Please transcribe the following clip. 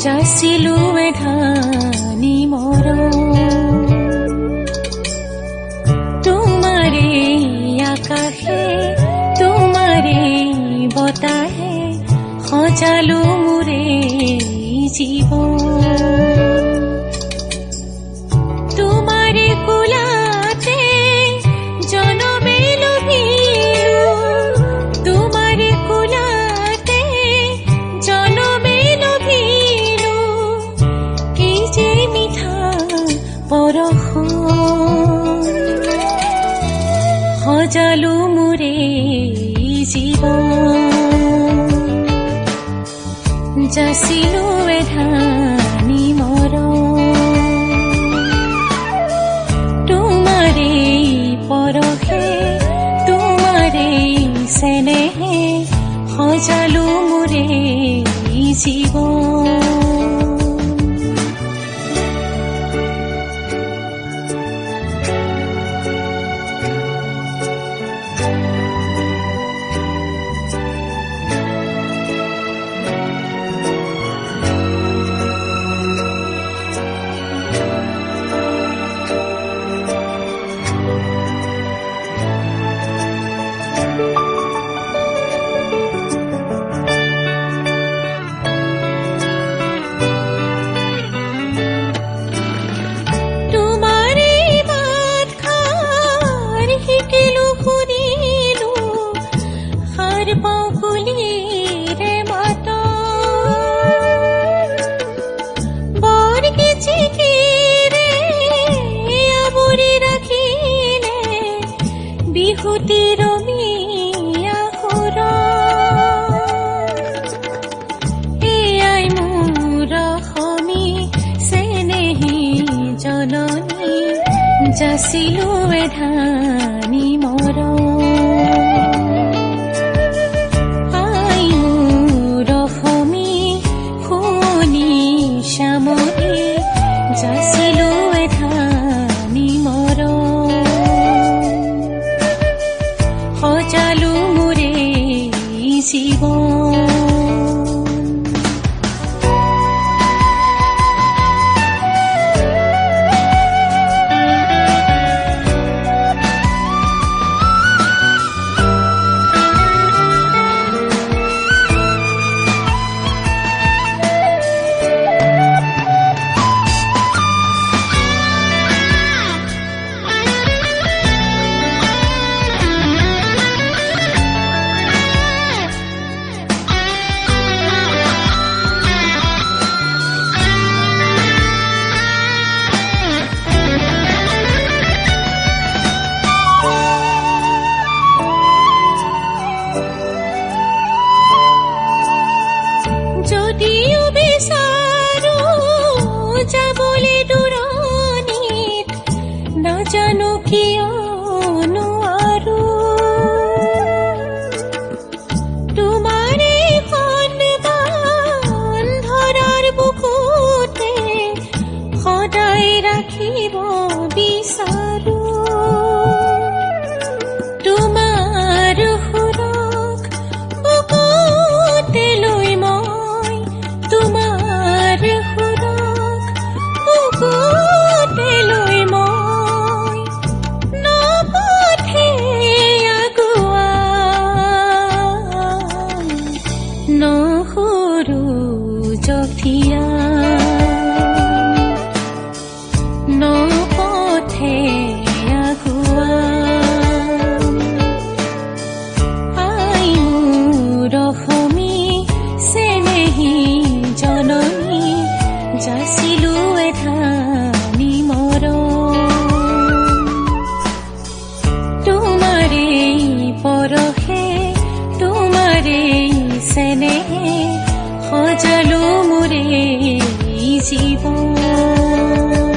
যাচিলো এধানি মৰম তোমাৰে আকাশে তোমাৰে বতাহে সজালো মোৰে জীৱন তোমাৰে কোলাতে জনমে লভিলো তোমাৰে কোলাতে জনমে লভিলো কি যে মিঠা পৰশ সজালো মোৰে জীৱন যাচিলো এধানি মৰম তোমাৰে পৰশে তোমাৰে চেনেহে সজালো মোৰে জীৱন বিহুতিৰ মিয়া সুৰা এয়াই মোৰ অসমী চেনেহী জননী যাচিলো এধানি মৰম আই মোৰ অসমী শুৱনি শ্যামলী যাচিলো এধানি মৰম সজালো মোৰে জীৱন যদিও বিচাৰো যাবলে দূৰণিত নাজানো কিয় নোৱাৰো তোমাৰে সন্মান ধৰাৰ বুকুতে সদায় ৰাখিব বিচাৰো তোমাৰ সুৰক বুকুতে লৈ তোমাৰ সুৰক বুকুতে লৈ মই নপথে আগুৱাই নহৰু জঠিয়া নপথে আগুৱাই আই মোৰ অসমী চেনেহী জননী যাচিলো এধানি মৰম তোমাৰে পৰশে তোমাৰে চেনেহে সজালো মোৰে জীৱন